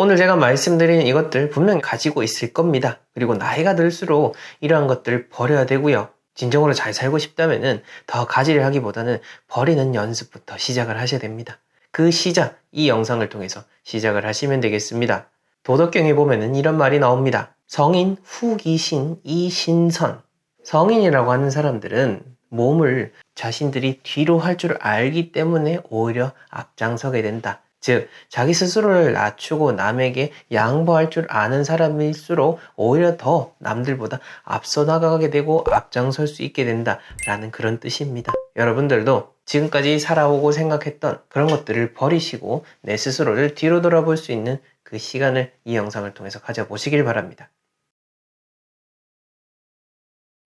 오늘 제가 말씀드린 이것들 분명히 가지고 있을 겁니다. 그리고 나이가 들수록 이러한 것들을 버려야 되고요. 진정으로 잘 살고 싶다면은 더 가지려 하기보다는 버리는 연습부터 시작을 하셔야 됩니다. 그 시작, 이 영상을 통해서 시작을 하시면 되겠습니다. 도덕경에 보면은 이런 말이 나옵니다. 성인, 후기신, 이신선. 성인이라고 하는 사람들은 몸을 자신들이 뒤로 할 줄 알기 때문에 오히려 앞장서게 된다. 즉, 자기 스스로를 낮추고 남에게 양보할 줄 아는 사람일수록 오히려 더 남들보다 앞서 나가게 되고 앞장설 수 있게 된다라는 그런 뜻입니다. 여러분들도 지금까지 살아오고 생각했던 그런 것들을 버리시고 내 스스로를 뒤로 돌아볼 수 있는 그 시간을 이 영상을 통해서 가져보시길 바랍니다.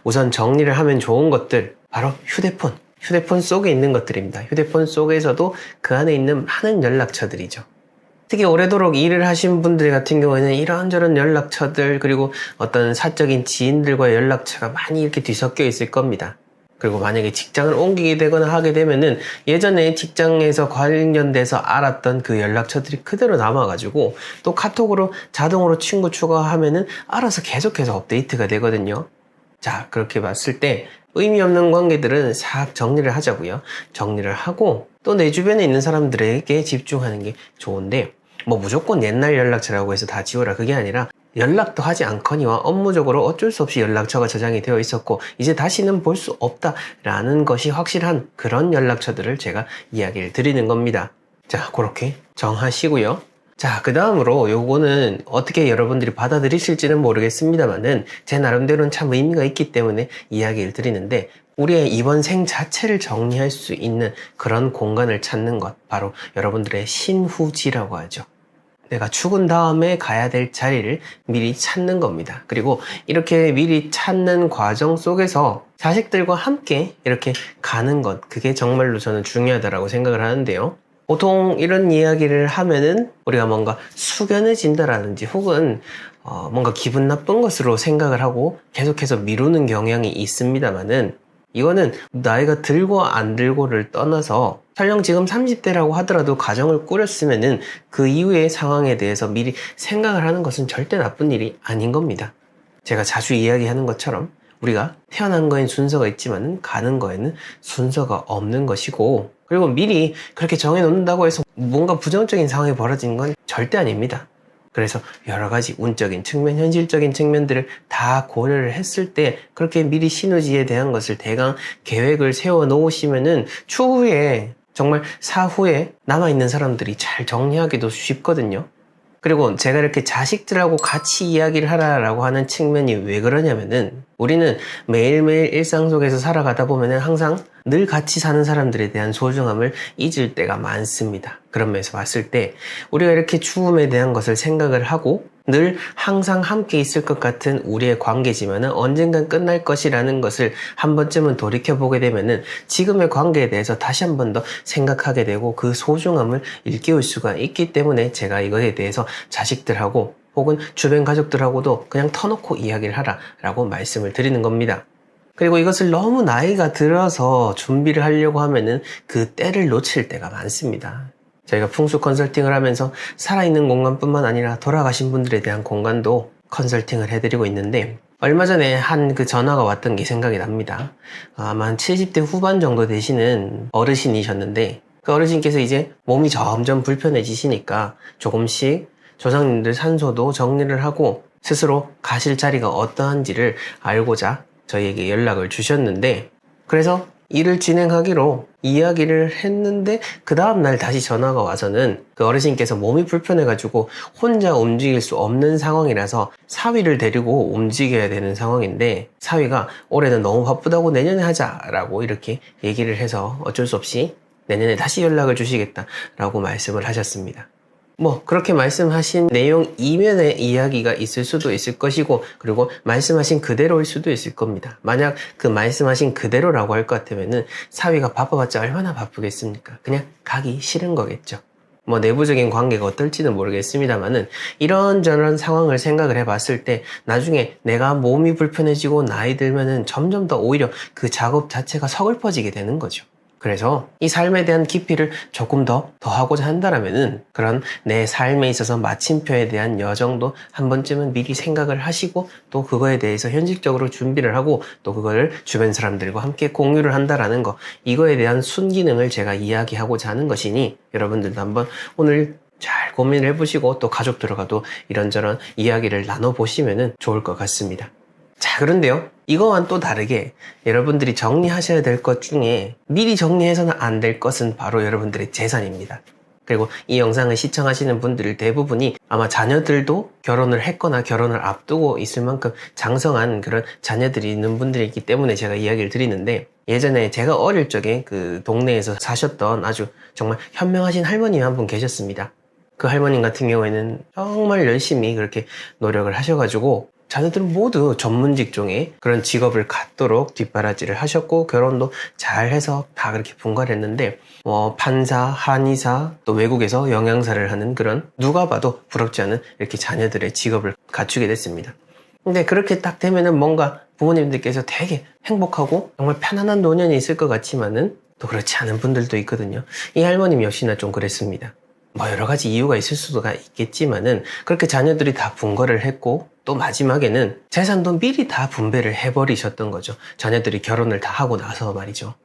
우선 정리를 하면 좋은 것들, 바로 휴대폰 속에 있는 것들입니다. 휴대폰 속에서도 그 안에 있는 많은 연락처들이죠. 특히 오래도록 일을 하신 분들 같은 경우에는 이런저런 연락처들, 그리고 어떤 사적인 지인들과의 연락처가 많이 이렇게 뒤섞여 있을 겁니다. 그리고 만약에 직장을 옮기게 되거나 하게 되면은 예전에 직장에서 관련돼서 알았던 그 연락처들이 그대로 남아가지고 또 카톡으로 자동으로 친구 추가하면은 알아서 계속해서 업데이트가 되거든요. 자, 그렇게 봤을 때 의미 없는 관계들은 싹 정리를 하자고요. 정리를 하고 또 내 주변에 있는 사람들에게 집중하는 게 좋은데, 뭐 무조건 옛날 연락처라고 해서 다 지워라, 그게 아니라 연락도 하지 않거니와 업무적으로 어쩔 수 없이 연락처가 저장이 되어 있었고 이제 다시는 볼 수 없다라는 것이 확실한 그런 연락처들을 제가 이야기를 드리는 겁니다. 자, 그렇게 정하시고요. 자, 그 다음으로 요거는 어떻게 여러분들이 받아들이실지는 모르겠습니다만은 제 나름대로는 참 의미가 있기 때문에 이야기를 드리는데, 우리의 이번 생 자체를 정리할 수 있는 그런 공간을 찾는 것, 바로 여러분들의 신후지라고 하죠. 내가 죽은 다음에 가야 될 자리를 미리 찾는 겁니다. 그리고 이렇게 미리 찾는 과정 속에서 자식들과 함께 이렇게 가는 것, 그게 정말로 저는 중요하다고 생각을 하는데요. 보통 이런 이야기를 하면은 우리가 뭔가 숙연해진다라든지 혹은 뭔가 기분 나쁜 것으로 생각을 하고 계속해서 미루는 경향이 있습니다만은, 이거는 나이가 들고 안 들고를 떠나서 설령 지금 30대라고 하더라도 가정을 꾸렸으면은 그 이후의 상황에 대해서 미리 생각을 하는 것은 절대 나쁜 일이 아닌 겁니다. 제가 자주 이야기하는 것처럼 우리가 태어난 거엔 순서가 있지만 가는 거에는 순서가 없는 것이고, 그리고 미리 그렇게 정해놓는다고 해서 뭔가 부정적인 상황이 벌어지는 건 절대 아닙니다. 그래서 여러 가지 운적인 측면, 현실적인 측면들을 다 고려를 했을 때 그렇게 미리 신우지에 대한 것을 대강 계획을 세워 놓으시면은 추후에, 정말 사후에 남아있는 사람들이 잘 정리하기도 쉽거든요. 그리고 제가 이렇게 자식들하고 같이 이야기를 하라라고 하는 측면이 왜 그러냐면은, 우리는 매일매일 일상 속에서 살아가다 보면은 항상 늘 같이 사는 사람들에 대한 소중함을 잊을 때가 많습니다. 그런 면에서 봤을 때 우리가 이렇게 죽음에 대한 것을 생각을 하고 늘 항상 함께 있을 것 같은 우리의 관계지만은 언젠간 끝날 것이라는 것을 한 번쯤은 돌이켜보게 되면은 지금의 관계에 대해서 다시 한 번 더 생각하게 되고 그 소중함을 일깨울 수가 있기 때문에 제가 이것에 대해서 자식들하고 혹은 주변 가족들하고도 그냥 터놓고 이야기를 하라라고 말씀을 드리는 겁니다. 그리고 이것을 너무 나이가 들어서 준비를 하려고 하면은 그 때를 놓칠 때가 많습니다. 저희가 풍수 컨설팅을 하면서 살아있는 공간뿐만 아니라 돌아가신 분들에 대한 공간도 컨설팅을 해드리고 있는데, 얼마 전에 한 그 전화가 왔던 게 생각이 납니다. 아마 한 70대 후반 정도 되시는 어르신이셨는데, 그 어르신께서 이제 몸이 점점 불편해지시니까 조금씩 조상님들 산소도 정리를 하고 스스로 가실 자리가 어떠한지를 알고자 저희에게 연락을 주셨는데, 그래서 일을 진행하기로 이야기를 했는데 그 다음날 다시 전화가 와서는 그 어르신께서 몸이 불편해가지고 혼자 움직일 수 없는 상황이라서 사위를 데리고 움직여야 되는 상황인데, 사위가 올해는 너무 바쁘다고 내년에 하자라고 이렇게 얘기를 해서 어쩔 수 없이 내년에 다시 연락을 주시겠다라고 말씀을 하셨습니다. 뭐 그렇게 말씀하신 내용 이면에 이야기가 있을 수도 있을 것이고, 그리고 말씀하신 그대로일 수도 있을 겁니다. 만약 그 말씀하신 그대로라고 할 것 같으면은 사위가 바빠봤자 얼마나 바쁘겠습니까? 그냥 가기 싫은 거겠죠. 뭐 내부적인 관계가 어떨지는 모르겠습니다만은 이런저런 상황을 생각을 해봤을 때 나중에 내가 몸이 불편해지고 나이 들면은 점점 더 오히려 그 작업 자체가 서글퍼지게 되는 거죠. 그래서 이 삶에 대한 깊이를 조금 더 더하고자 한다면은 그런 내 삶에 있어서 마침표에 대한 여정도 한 번쯤은 미리 생각을 하시고 또 그거에 대해서 현실적으로 준비를 하고 또 그걸 주변 사람들과 함께 공유를 한다라는 거, 이거에 대한 순기능을 제가 이야기하고자 하는 것이니 여러분들도 한번 오늘 잘 고민을 해보시고 또 가족들과도 이런저런 이야기를 나눠보시면 좋을 것 같습니다. 자, 그런데요, 이거와는 또 다르게 여러분들이 정리하셔야 될 것 중에 미리 정리해서는 안 될 것은 바로 여러분들의 재산입니다. 그리고 이 영상을 시청하시는 분들 대부분이 아마 자녀들도 결혼을 했거나 결혼을 앞두고 있을 만큼 장성한 그런 자녀들이 있는 분들이기 때문에 제가 이야기를 드리는데, 예전에 제가 어릴 적에 그 동네에서 사셨던 아주 정말 현명하신 할머니 한 분 계셨습니다. 그 할머님 같은 경우에는 정말 열심히 그렇게 노력을 하셔가지고 자녀들은 모두 전문 직종의 그런 직업을 갖도록 뒷바라지를 하셨고 결혼도 잘 해서 다 그렇게 분가를 했는데 판사, 한의사, 또 외국에서 영양사를 하는 그런 누가 봐도 부럽지 않은 이렇게 자녀들의 직업을 갖추게 됐습니다. 근데 그렇게 딱 되면은 뭔가 부모님들께서 되게 행복하고 정말 편안한 노년이 있을 것 같지만은 또 그렇지 않은 분들도 있거든요. 이 할머님 역시나 좀 그랬습니다. 여러 가지 이유가 있을 수가 있겠지만은 그렇게 자녀들이 다 분가를 했고 또 마지막에는 재산도 미리 다 분배를 해버리셨던 거죠. 자녀들이 결혼을 다 하고 나서 말이죠.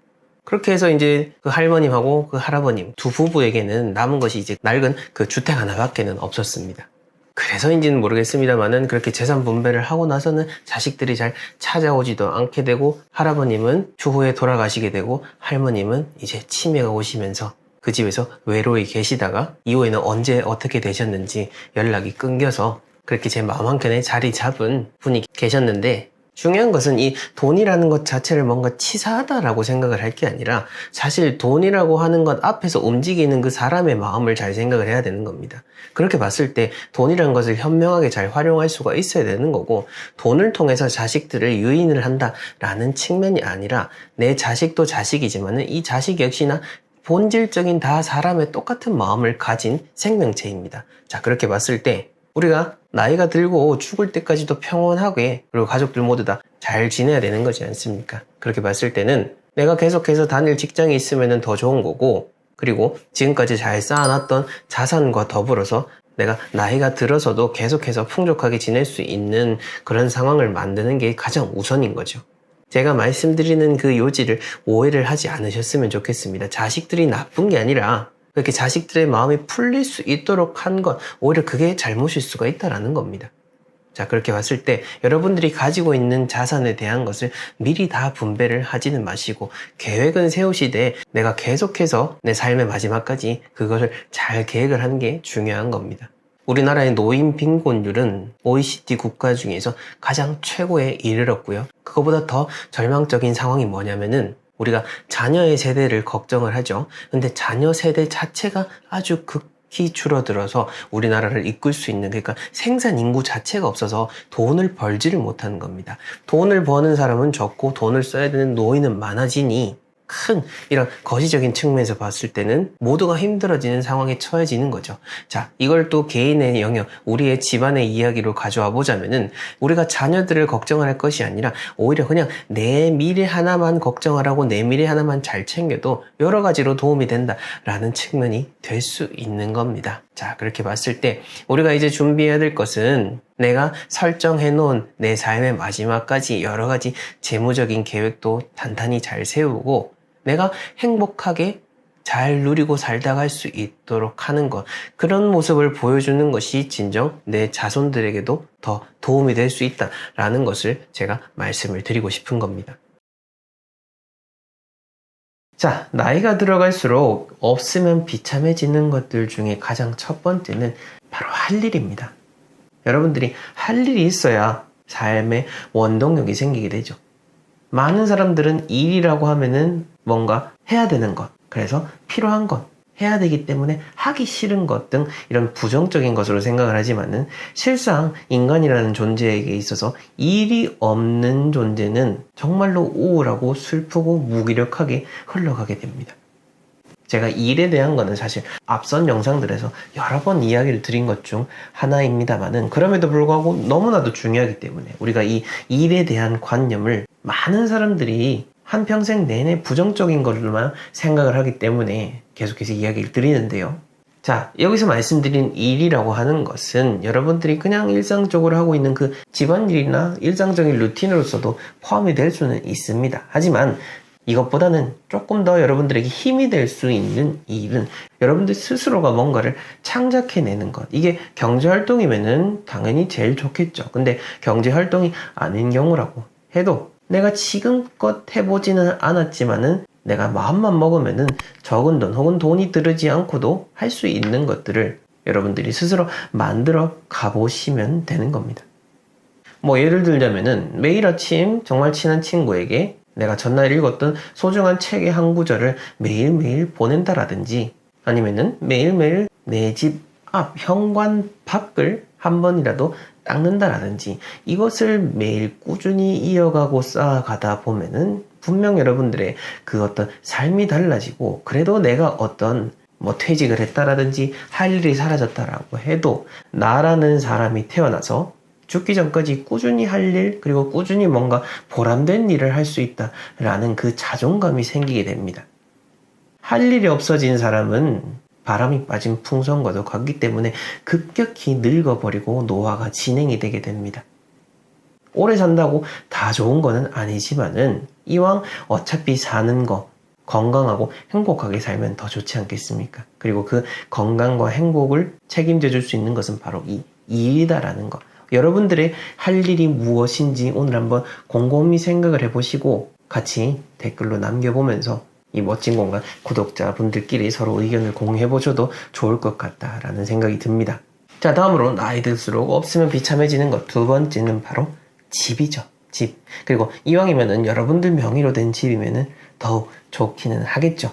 그렇게 해서 이제 그 할머님하고 그 할아버님 두 부부에게는 남은 것이 이제 낡은 그 주택 하나밖에는 없었습니다. 그래서인지는 모르겠습니다만은 그렇게 재산 분배를 하고 나서는 자식들이 잘 찾아오지도 않게 되고 할아버님은 추후에 돌아가시게 되고 할머님은 이제 치매가 오시면서 그 집에서 외로이 계시다가 이후에는 언제 어떻게 되셨는지 연락이 끊겨서 그렇게 제 마음 한켠에 자리 잡은 분이 계셨는데, 중요한 것은 이 돈이라는 것 자체를 뭔가 치사하다라고 생각을 할 게 아니라 사실 돈이라고 하는 것 앞에서 움직이는 그 사람의 마음을 잘 생각을 해야 되는 겁니다. 그렇게 봤을 때 돈이라는 것을 현명하게 잘 활용할 수가 있어야 되는 거고, 돈을 통해서 자식들을 유인을 한다라는 측면이 아니라 내 자식도 자식이지만은 이 자식 역시나 본질적인 다 사람의 똑같은 마음을 가진 생명체입니다. 자, 그렇게 봤을 때 우리가 나이가 들고 죽을 때까지도 평온하게 그리고 가족들 모두 다 잘 지내야 되는 거지 않습니까? 그렇게 봤을 때는 내가 계속해서 다닐 직장이 있으면 더 좋은 거고, 그리고 지금까지 잘 쌓아놨던 자산과 더불어서 내가 나이가 들어서도 계속해서 풍족하게 지낼 수 있는 그런 상황을 만드는 게 가장 우선인 거죠. 제가 말씀드리는 그 요지를 오해를 하지 않으셨으면 좋겠습니다. 자식들이 나쁜 게 아니라 그렇게 자식들의 마음이 풀릴 수 있도록 한 것, 오히려 그게 잘못일 수가 있다는 겁니다. 자, 그렇게 봤을 때 여러분들이 가지고 있는 자산에 대한 것을 미리 다 분배를 하지는 마시고 계획은 세우시되 내가 계속해서 내 삶의 마지막까지 그것을 잘 계획을 하는 게 중요한 겁니다. 우리나라의 노인 빈곤율은 OECD 국가 중에서 가장 최고에 이르렀고요. 그거보다 더 절망적인 상황이 뭐냐면은 우리가 자녀의 세대를 걱정을 하죠. 근데 자녀 세대 자체가 아주 극히 줄어들어서 우리나라를 이끌 수 있는, 그러니까 생산 인구 자체가 없어서 돈을 벌지를 못하는 겁니다. 돈을 버는 사람은 적고 돈을 써야 되는 노인은 많아지니 큰 이런 거시적인 측면에서 봤을 때는 모두가 힘들어지는 상황에 처해지는 거죠. 자, 이걸 또 개인의 영역, 우리의 집안의 이야기로 가져와 보자면은 우리가 자녀들을 걱정할 것이 아니라 오히려 그냥 내 미래 하나만 걱정하라고 내 미래 하나만 잘 챙겨도 여러 가지로 도움이 된다라는 측면이 될 수 있는 겁니다. 자, 그렇게 봤을 때 우리가 이제 준비해야 될 것은 내가 설정해 놓은 내 삶의 마지막까지 여러 가지 재무적인 계획도 단단히 잘 세우고 내가 행복하게 잘 누리고 살다 갈 수 있도록 하는 것, 그런 모습을 보여주는 것이 진정 내 자손들에게도 더 도움이 될 수 있다라는 것을 제가 말씀을 드리고 싶은 겁니다. 자, 나이가 들어갈수록 없으면 비참해지는 것들 중에 가장 첫 번째는 바로 할 일입니다. 여러분들이 할 일이 있어야 삶의 원동력이 생기게 되죠. 많은 사람들은 일이라고 하면은 뭔가 해야 되는 것, 그래서 필요한 것, 해야 되기 때문에 하기 싫은 것 등 이런 부정적인 것으로 생각을 하지만은 실상 인간이라는 존재에게 있어서 일이 없는 존재는 정말로 우울하고 슬프고 무기력하게 흘러가게 됩니다. 제가 일에 대한 거는 사실 앞선 영상들에서 여러 번 이야기를 드린 것 중 하나입니다만은 그럼에도 불구하고 너무나도 중요하기 때문에 우리가 이 일에 대한 관념을 많은 사람들이 한평생 내내 부정적인 걸로만 생각을 하기 때문에 계속해서 이야기를 드리는데요. 자, 여기서 말씀드린 일이라고 하는 것은 여러분들이 그냥 일상적으로 하고 있는 그 집안일이나 일상적인 루틴으로서도 포함이 될 수는 있습니다. 하지만 이것보다는 조금 더 여러분들에게 힘이 될 수 있는 일은 여러분들 스스로가 뭔가를 창작해내는 것. 이게 경제활동이면은 당연히 제일 좋겠죠. 근데 경제활동이 아닌 경우라고 해도 내가 지금껏 해보지는 않았지만은 내가 마음만 먹으면은 적은 돈 혹은 돈이 들지 않고도 할 수 있는 것들을 여러분들이 스스로 만들어 가보시면 되는 겁니다. 뭐 예를 들자면은 매일 아침 정말 친한 친구에게 내가 전날 읽었던 소중한 책의 한 구절을 매일매일 보낸다라든지 아니면은 매일매일 내 집 앞 현관 밖을 한 번이라도 닦는다라든지 이것을 매일 꾸준히 이어가고 쌓아가다 보면은 분명 여러분들의 그 어떤 삶이 달라지고 그래도 내가 어떤 뭐 퇴직을 했다라든지 할 일이 사라졌다라고 해도 나라는 사람이 태어나서 죽기 전까지 꾸준히 할 일, 그리고 꾸준히 뭔가 보람된 일을 할 수 있다라는 그 자존감이 생기게 됩니다. 할 일이 없어진 사람은 바람이 빠진 풍선과도 같기 때문에 급격히 늙어버리고 노화가 진행이 되게 됩니다. 오래 산다고 다 좋은 거는 아니지만은 이왕 어차피 사는 거 건강하고 행복하게 살면 더 좋지 않겠습니까? 그리고 그 건강과 행복을 책임져 줄 수 있는 것은 바로 이 일이다라는 거. 여러분들의 할 일이 무엇인지 오늘 한번 곰곰이 생각을 해보시고 같이 댓글로 남겨보면서 이 멋진 공간 구독자분들끼리 서로 의견을 공유해보셔도 좋을 것 같다라는 생각이 듭니다. 자, 다음으로 나이 들수록 없으면 비참해지는 것 두 번째는 바로 집이죠. 집. 그리고 이왕이면은 여러분들 명의로 된 집이면은 더욱 좋기는 하겠죠.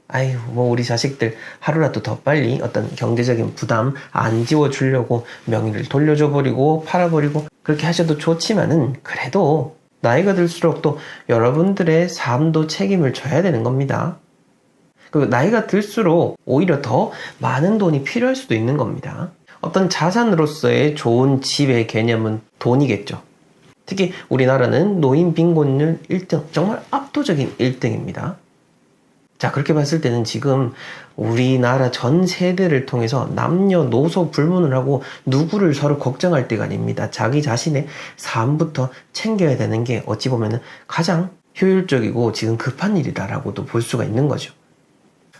아유, 뭐 우리 자식들 하루라도 더 빨리 어떤 경제적인 부담 안 지워주려고 명의를 돌려줘 버리고 팔아버리고 그렇게 하셔도 좋지만은 그래도 나이가 들수록 또 여러분들의 삶도 책임을 져야 되는 겁니다. 그리고 나이가 들수록 오히려 더 많은 돈이 필요할 수도 있는 겁니다. 어떤 자산으로서의 좋은 집의 개념은 돈이겠죠. 특히 우리나라는 노인 빈곤율 1등, 정말 압도적인 1등입니다. 자, 그렇게 봤을 때는 지금 우리나라 전 세대를 통해서 남녀노소 불문을 하고 누구를 서로 걱정할 때가 아닙니다. 자기 자신의 삶부터 챙겨야 되는 게 어찌 보면 가장 효율적이고 지금 급한 일이다라고도 볼 수가 있는 거죠.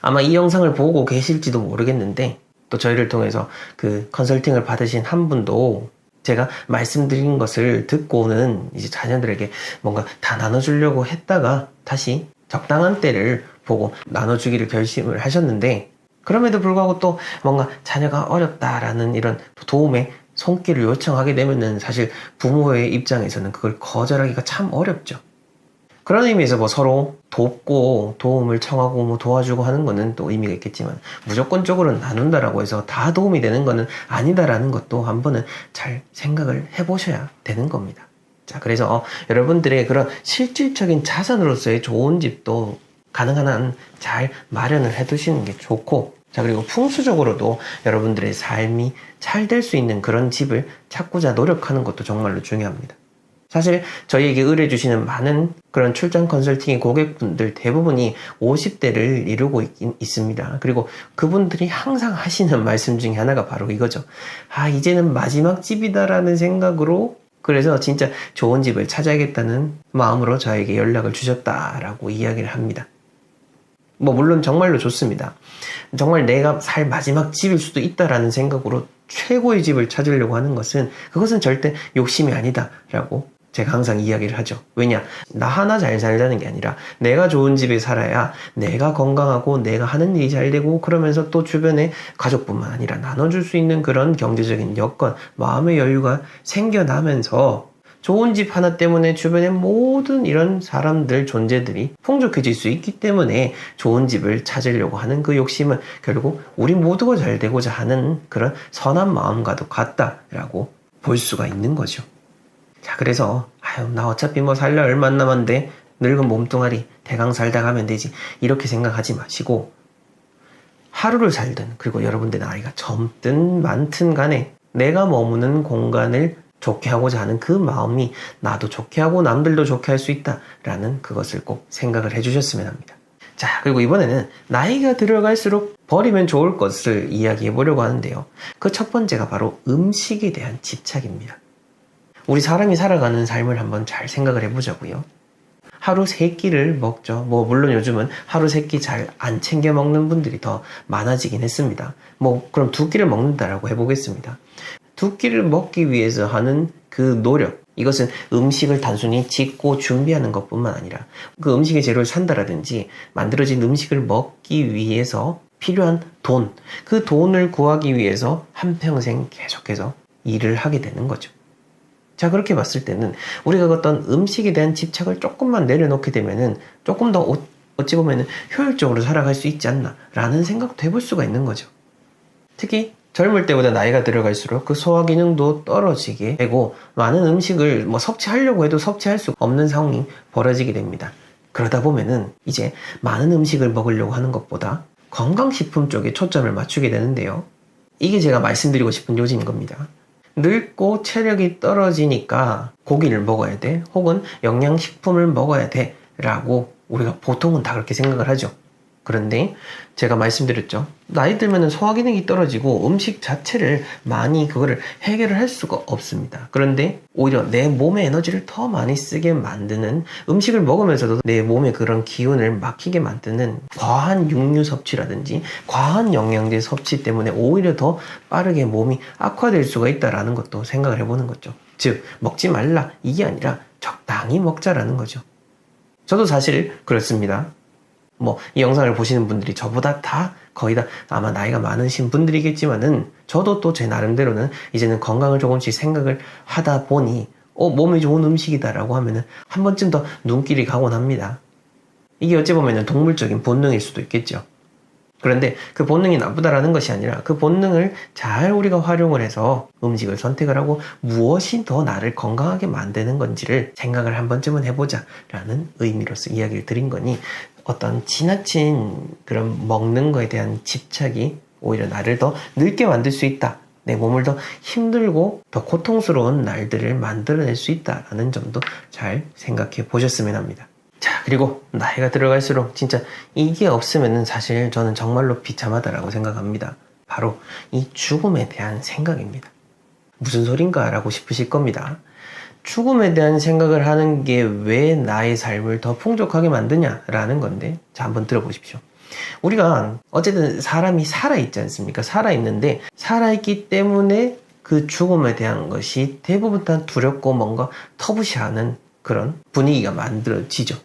아마 이 영상을 보고 계실지도 모르겠는데 또 저희를 통해서 그 컨설팅을 받으신 한 분도 제가 말씀드린 것을 듣고는 이제 자녀들에게 뭔가 다 나눠주려고 했다가 다시 적당한 때를 보고 나눠주기를 결심을 하셨는데 그럼에도 불구하고 또 뭔가 자녀가 어렵다라는 이런 도움의 손길을 요청하게 되면은 사실 부모의 입장에서는 그걸 거절하기가 참 어렵죠. 그런 의미에서 뭐 서로 돕고 도움을 청하고 뭐 도와주고 하는 거는 또 의미가 있겠지만 무조건적으로 나눈다라고 해서 다 도움이 되는 거는 아니다라는 것도 한 번은 잘 생각을 해보셔야 되는 겁니다. 자, 그래서 여러분들의 그런 실질적인 자산으로서의 좋은 집도 가능한 한 잘 마련을 해두시는 게 좋고, 자, 그리고 풍수적으로도 여러분들의 삶이 잘 될 수 있는 그런 집을 찾고자 노력하는 것도 정말로 중요합니다. 사실 저희에게 의뢰주시는 많은 그런 출장 컨설팅의 고객분들 대부분이 50대를 이루고 있습니다. 그리고 그분들이 항상 하시는 말씀 중에 하나가 바로 이거죠. 아, 이제는 마지막 집이다라는 생각으로 그래서 진짜 좋은 집을 찾아야겠다는 마음으로 저에게 연락을 주셨다라고 이야기를 합니다. 뭐 물론 정말로 좋습니다. 정말 내가 살 마지막 집일 수도 있다라는 생각으로 최고의 집을 찾으려고 하는 것은 그것은 절대 욕심이 아니다라고 제가 항상 이야기를 하죠. 왜냐? 나 하나 잘 살자는 게 아니라 내가 좋은 집에 살아야 내가 건강하고 내가 하는 일이 잘 되고 그러면서 또 주변에 가족뿐만 아니라 나눠줄 수 있는 그런 경제적인 여건, 마음의 여유가 생겨나면서 좋은 집 하나 때문에 주변의 모든 이런 사람들, 존재들이 풍족해질 수 있기 때문에 좋은 집을 찾으려고 하는 그 욕심은 결국 우리 모두가 잘 되고자 하는 그런 선한 마음과도 같다라고 볼 수가 있는 거죠. 자, 그래서 아유, 나 어차피 뭐 살 날 얼마 안 남았는데 늙은 몸뚱아리 대강 살다 가면 되지 이렇게 생각하지 마시고 하루를 살든 그리고 여러분들 나이가 젊든 많든 간에 내가 머무는 공간을 좋게 하고자 하는 그 마음이 나도 좋게 하고 남들도 좋게 할 수 있다라는 그것을 꼭 생각을 해주셨으면 합니다. 자, 그리고 이번에는 나이가 들어갈수록 버리면 좋을 것을 이야기해 보려고 하는데요. 그 첫 번째가 바로 음식에 대한 집착입니다. 우리 사람이 살아가는 삶을 한번 잘 생각을 해보자고요. 하루 3끼를 먹죠. 물론 요즘은 하루 3끼 잘 안 챙겨 먹는 분들이 더 많아지긴 했습니다. 그럼 2끼를 먹는다라고 해보겠습니다. 2끼를 먹기 위해서 하는 그 노력, 이것은 음식을 단순히 짓고 준비하는 것뿐만 아니라 그 음식의 재료를 산다라든지 만들어진 음식을 먹기 위해서 필요한 돈, 그 돈을 구하기 위해서 한평생 계속해서 일을 하게 되는 거죠. 자, 그렇게 봤을 때는 우리가 어떤 음식에 대한 집착을 조금만 내려놓게 되면은 조금 더 어찌 보면은 효율적으로 살아갈 수 있지 않나 라는 생각도 해볼 수가 있는 거죠. 특히 젊을 때보다 나이가 들어갈수록 그 소화 기능도 떨어지게 되고 많은 음식을 섭취하려고 해도 섭취할 수 없는 상황이 벌어지게 됩니다. 그러다 보면은 이제 많은 음식을 먹으려고 하는 것보다 건강식품 쪽에 초점을 맞추게 되는데요. 이게 제가 말씀드리고 싶은 요지인 겁니다. 늙고 체력이 떨어지니까 고기를 먹어야 돼, 혹은 영양식품을 먹어야 돼 라고 우리가 보통은 다 그렇게 생각을 하죠. 그런데 제가 말씀드렸죠. 나이 들면 소화기능이 떨어지고 음식 자체를 많이 그거를 해결을 할 수가 없습니다. 그런데 오히려 내 몸의 에너지를 더 많이 쓰게 만드는, 음식을 먹으면서도 내 몸의 그런 기운을 막히게 만드는 과한 육류 섭취라든지 과한 영양제 섭취 때문에 오히려 더 빠르게 몸이 악화될 수가 있다는 것도 생각을 해보는 거죠. 즉, 먹지 말라, 이게 아니라 적당히 먹자라는 거죠. 저도 사실 그렇습니다. 이 영상을 보시는 분들이 저보다 거의 다 아마 나이가 많으신 분들이겠지만은 저도 또 제 나름대로는 이제는 건강을 조금씩 생각을 하다 보니 몸에 좋은 음식이다라고 하면은 한 번쯤 더 눈길이 가곤 합니다. 이게 어찌 보면은 동물적인 본능일 수도 있겠죠. 그런데 그 본능이 나쁘다라는 것이 아니라 그 본능을 잘 우리가 활용을 해서 음식을 선택을 하고 무엇이 더 나를 건강하게 만드는 건지를 생각을 한 번쯤은 해보자라는 의미로서 이야기를 드린 거니, 어떤 지나친 그런 먹는 거에 대한 집착이 오히려 나를 더 늙게 만들 수 있다, 내 몸을 더 힘들고 더 고통스러운 날들을 만들어낼 수 있다라는 점도 잘 생각해 보셨으면 합니다. 자, 그리고 나이가 들어갈수록 진짜 이게 없으면은 사실 저는 정말로 비참하다라고 생각합니다. 바로 이 죽음에 대한 생각입니다. 무슨 소린가 라고 싶으실 겁니다. 죽음에 대한 생각을 하는 게 왜 나의 삶을 더 풍족하게 만드냐라는 건데, 자, 한번 들어보십시오. 우리가 어쨌든 사람이 살아있지 않습니까? 살아있는데 살아있기 때문에 그 죽음에 대한 것이 대부분 다 두렵고 뭔가 터부시하는 그런 분위기가 만들어지죠.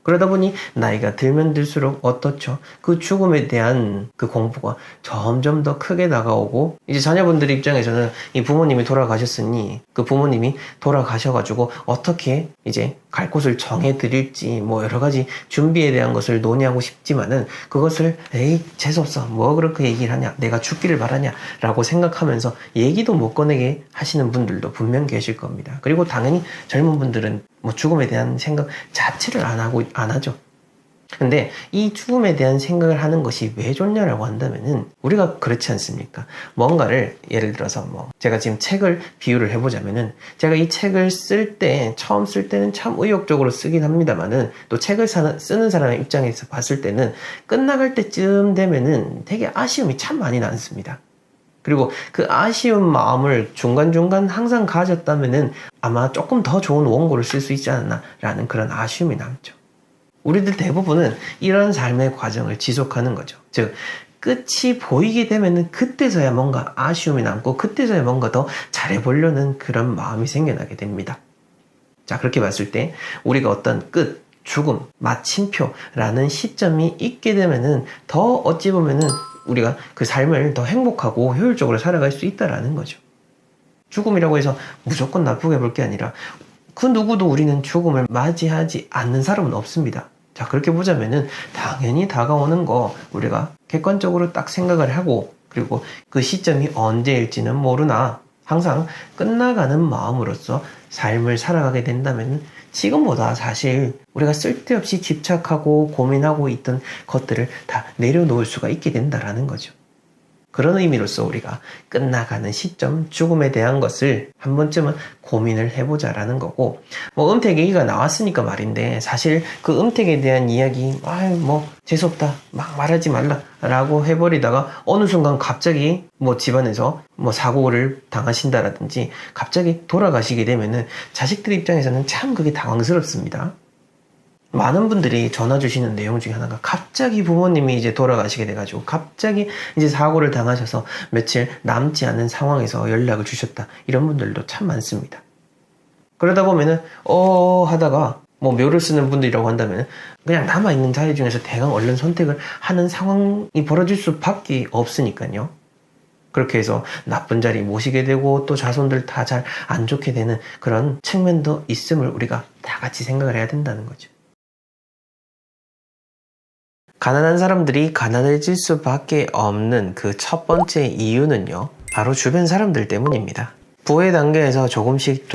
그러다 보니 나이가 들면 들수록 어떻죠? 그 죽음에 대한 그 공포가 점점 더 크게 다가오고, 이제 자녀분들 입장에서는 이 부모님이 돌아가셨으니 그 부모님이 돌아가셔가지고 어떻게 이제 갈 곳을 정해드릴지 여러 가지 준비에 대한 것을 논의하고 싶지만은 그것을 재수없어, 그렇게 얘기를 하냐, 내가 죽기를 바라냐 라고 생각하면서 얘기도 못 꺼내게 하시는 분들도 분명 계실 겁니다. 그리고 당연히 젊은 분들은 죽음에 대한 생각 자체를 안 하죠. 근데 이 죽음에 대한 생각을 하는 것이 왜 좋냐라고 한다면은, 우리가 그렇지 않습니까? 뭔가를 예를 들어서 제가 지금 책을 비유를 해보자면은, 제가 이 책을 처음 쓸 때는 참 의욕적으로 쓰긴 합니다만은, 또 책을 쓰는 사람의 입장에서 봤을 때는 끝나갈 때쯤 되면은 되게 아쉬움이 참 많이 남습니다. 그리고 그 아쉬운 마음을 중간중간 항상 가졌다면은 아마 조금 더 좋은 원고를 쓸 수 있지 않았나 라는 그런 아쉬움이 남죠. 우리들 대부분은 이런 삶의 과정을 지속하는 거죠. 즉, 끝이 보이게 되면은 그때서야 뭔가 아쉬움이 남고 그때서야 뭔가 더 잘해보려는 그런 마음이 생겨나게 됩니다. 자, 그렇게 봤을 때 우리가 어떤 끝, 죽음, 마침표라는 시점이 있게 되면은 더 어찌 보면은 우리가 그 삶을 더 행복하고 효율적으로 살아갈 수 있다라는 거죠. 죽음이라고 해서 무조건 나쁘게 볼 게 아니라 그 누구도 우리는 죽음을 맞이하지 않는 사람은 없습니다. 자, 그렇게 보자면은 당연히 다가오는 거 우리가 객관적으로 딱 생각을 하고, 그리고 그 시점이 언제일지는 모르나 항상 끝나가는 마음으로서 삶을 살아가게 된다면 지금보다 사실 우리가 쓸데없이 집착하고 고민하고 있던 것들을 다 내려놓을 수가 있게 된다라는 거죠. 그런 의미로서 우리가 끝나가는 시점, 죽음에 대한 것을 한 번쯤은 고민을 해보자라는 거고, 뭐 음택 얘기가 나왔으니까 말인데, 사실 그 음택에 대한 이야기, 재수없다, 막 말하지 말라 라고 해버리다가 어느 순간 갑자기 뭐 집안에서 뭐 사고를 당하신다라든지 갑자기 돌아가시게 되면은 자식들 입장에서는 참 그게 당황스럽습니다. 많은 분들이 전화 주시는 내용 중에 하나가 갑자기 부모님이 이제 돌아가시게 돼가지고 갑자기 이제 사고를 당하셔서 며칠 남지 않은 상황에서 연락을 주셨다. 이런 분들도 참 많습니다. 그러다 보면은 하다가 뭐 묘를 쓰는 분들이라고 한다면 그냥 남아있는 자리 중에서 대강 얼른 선택을 하는 상황이 벌어질 수밖에 없으니까요. 그렇게 해서 나쁜 자리 모시게 되고 또 자손들 다 잘 안 좋게 되는 그런 측면도 있음을 우리가 다 같이 생각을 해야 된다는 거죠. 가난한 사람들이 가난해질 수밖에 없는 그 첫 번째 이유는요, 바로 주변 사람들 때문입니다. 부의 단계에서 조금씩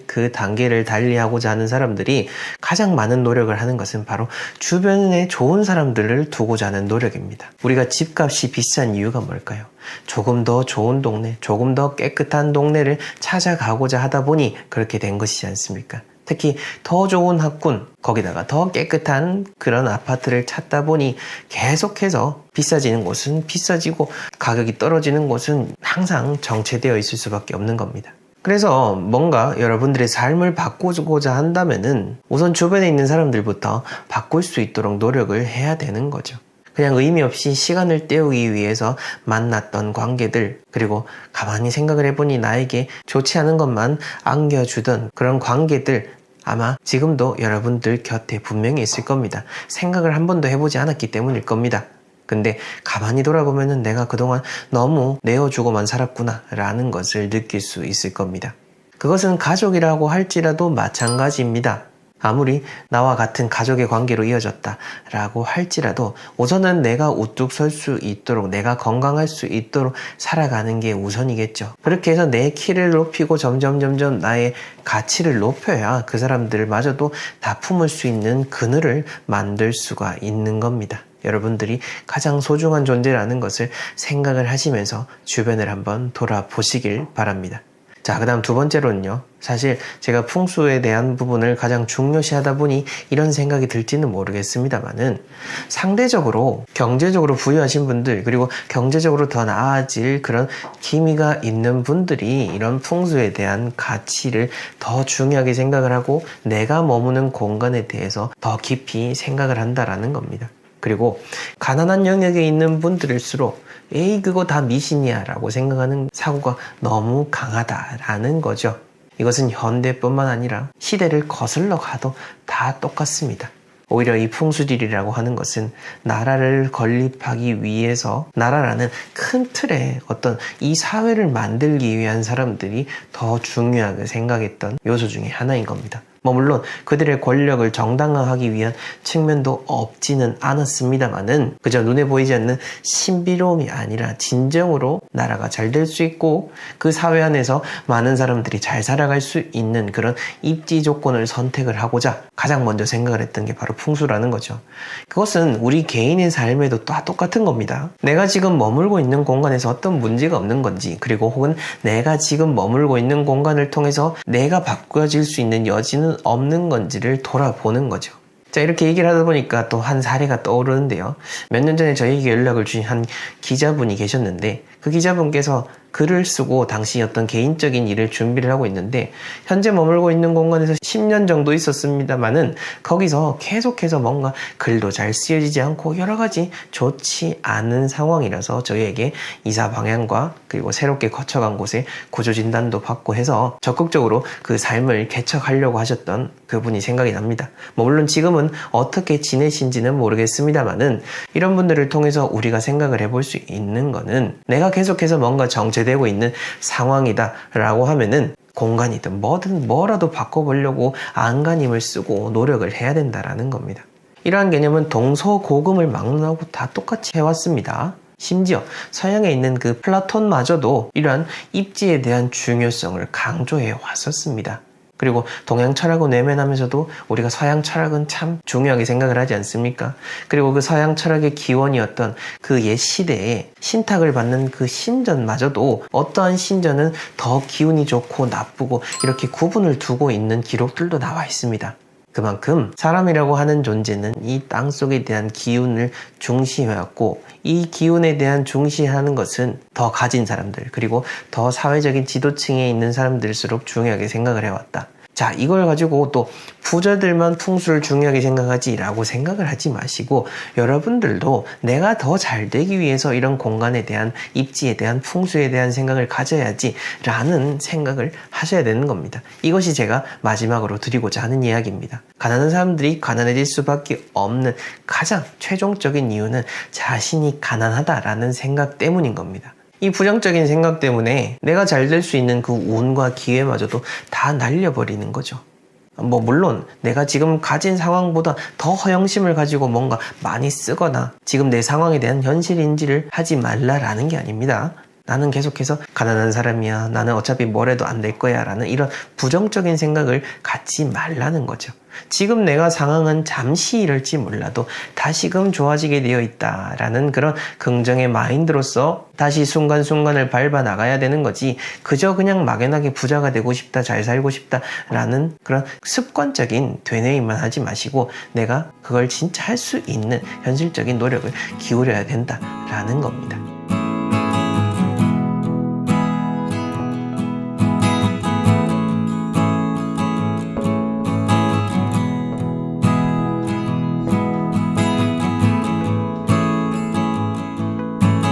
그 단계를 달리하고자 하는 사람들이 가장 많은 노력을 하는 것은 바로 주변에 좋은 사람들을 두고자 하는 노력입니다. 우리가 집값이 비싼 이유가 뭘까요? 조금 더 좋은 동네, 조금 더 깨끗한 동네를 찾아가고자 하다 보니 그렇게 된 것이지 않습니까? 특히 더 좋은 학군, 거기다가 더 깨끗한 그런 아파트를 찾다 보니 계속해서 비싸지는 곳은 비싸지고 가격이 떨어지는 곳은 항상 정체되어 있을 수밖에 없는 겁니다. 그래서 뭔가 여러분들의 삶을 바꾸고자 한다면은 우선 주변에 있는 사람들부터 바꿀 수 있도록 노력을 해야 되는 거죠. 그냥 의미 없이 시간을 때우기 위해서 만났던 관계들, 그리고 가만히 생각을 해보니 나에게 좋지 않은 것만 안겨주던 그런 관계들, 아마 지금도 여러분들 곁에 분명히 있을 겁니다. 생각을 한 번도 해보지 않았기 때문일 겁니다. 근데 가만히 돌아보면은 내가 그동안 너무 내어주고만 살았구나 라는 것을 느낄 수 있을 겁니다. 그것은 가족이라고 할지라도 마찬가지입니다. 아무리 나와 같은 가족의 관계로 이어졌다 라고 할지라도 우선은 내가 우뚝 설 수 있도록, 내가 건강할 수 있도록 살아가는 게 우선이겠죠. 그렇게 해서 내 키를 높이고 점점 나의 가치를 높여야 그 사람들마저도 다 품을 수 있는 그늘을 만들 수가 있는 겁니다. 여러분들이 가장 소중한 존재라는 것을 생각을 하시면서 주변을 한번 돌아보시길 바랍니다. 자, 그 다음 두 번째로는요, 사실 제가 풍수에 대한 부분을 가장 중요시하다 보니 이런 생각이 들지는 모르겠습니다만은, 상대적으로 경제적으로 부유하신 분들, 그리고 경제적으로 더 나아질 그런 기미가 있는 분들이 이런 풍수에 대한 가치를 더 중요하게 생각을 하고 내가 머무는 공간에 대해서 더 깊이 생각을 한다라는 겁니다. 그리고 가난한 영역에 있는 분들일수록 에이 그거 다 미신이야 라고 생각하는 사고가 너무 강하다라는 거죠. 이것은 현대뿐만 아니라 시대를 거슬러 가도 다 똑같습니다. 오히려 이 풍수지리라고 하는 것은 나라를 건립하기 위해서 나라라는 큰 틀에 어떤 이 사회를 만들기 위한 사람들이 더 중요하게 생각했던 요소 중에 하나인 겁니다. 물론 그들의 권력을 정당화하기 위한 측면도 없지는 않았습니다만은 그저 눈에 보이지 않는 신비로움이 아니라 진정으로 나라가 잘 될 수 있고 그 사회 안에서 많은 사람들이 잘 살아갈 수 있는 그런 입지 조건을 선택을 하고자 가장 먼저 생각을 했던 게 바로 풍수라는 거죠. 그것은 우리 개인의 삶에도 다 똑같은 겁니다. 내가 지금 머물고 있는 공간에서 어떤 문제가 없는 건지, 그리고 혹은 내가 지금 머물고 있는 공간을 통해서 내가 바꿔질 수 있는 여지는 없는 건지를 돌아보는 거죠. 자, 이렇게 얘기를 하다 보니까 또 한 사례가 떠오르는데요. 몇 년 전에 저에게 연락을 주신 한 기자분이 계셨는데 그 기자분께서 글을 쓰고 당시 어떤 개인적인 일을 준비를 하고 있는데 현재 머물고 있는 공간에서 10년 정도 있었습니다만은 거기서 계속해서 뭔가 글도 잘 쓰여지지 않고 여러 가지 좋지 않은 상황이라서 저희에게 이사 방향과 그리고 새롭게 거쳐간 곳에 구조 진단도 받고 해서 적극적으로 그 삶을 개척하려고 하셨던 그분이 생각이 납니다. 물론 지금은 어떻게 지내신지는 모르겠습니다만은 이런 분들을 통해서 우리가 생각을 해볼 수 있는 거는 내가 계속해서 뭔가 정체되고 있는 상황이다 라고 하면은 공간이든 뭐든 뭐라도 바꿔보려고 안간힘을 쓰고 노력을 해야 된다라는 겁니다. 이러한 개념은 동서고금을 막론하고 다 똑같이 해왔습니다. 심지어 서양에 있는 그 플라톤마저도 이러한 입지에 대한 중요성을 강조해 왔었습니다. 그리고 동양 철학을 외면하면서도 우리가 서양 철학은 참 중요하게 생각을 하지 않습니까? 그리고 그 서양 철학의 기원이었던 그 옛 시대에 신탁을 받는 그 신전마저도 어떠한 신전은 더 기운이 좋고 나쁘고 이렇게 구분을 두고 있는 기록들도 나와 있습니다. 그만큼 사람이라고 하는 존재는 이 땅속에 대한 기운을 중시해왔고, 이 기운에 대한 중시하는 것은 더 가진 사람들, 그리고 더 사회적인 지도층에 있는 사람들일수록 중요하게 생각을 해왔다. 자, 이걸 가지고 또 부자들만 풍수를 중요하게 생각하지 라고 생각을 하지 마시고, 여러분들도 내가 더 잘 되기 위해서 이런 공간에 대한, 입지에 대한, 풍수에 대한 생각을 가져야지 라는 생각을 하셔야 되는 겁니다. 이것이 제가 마지막으로 드리고자 하는 이야기입니다. 가난한 사람들이 가난해질 수밖에 없는 가장 최종적인 이유는 자신이 가난하다라는 생각 때문인 겁니다. 이 부정적인 생각 때문에 내가 잘 될 수 있는 그 운과 기회마저도 다 날려버리는 거죠. 물론 내가 지금 가진 상황보다 더 허영심을 가지고 뭔가 많이 쓰거나 지금 내 상황에 대한 현실인지를 하지 말라라는 게 아닙니다. 나는 계속해서 가난한 사람이야, 나는 어차피 뭘 해도 안 될 거야 라는 이런 부정적인 생각을 갖지 말라는 거죠. 지금 내가 상황은 잠시 이럴지 몰라도 다시금 좋아지게 되어 있다라는 그런 긍정의 마인드로서 다시 순간순간을 밟아 나가야 되는 거지, 그저 그냥 막연하게 부자가 되고 싶다, 잘 살고 싶다라는 그런 습관적인 되뇌임만 하지 마시고 내가 그걸 진짜 할 수 있는 현실적인 노력을 기울여야 된다라는 겁니다.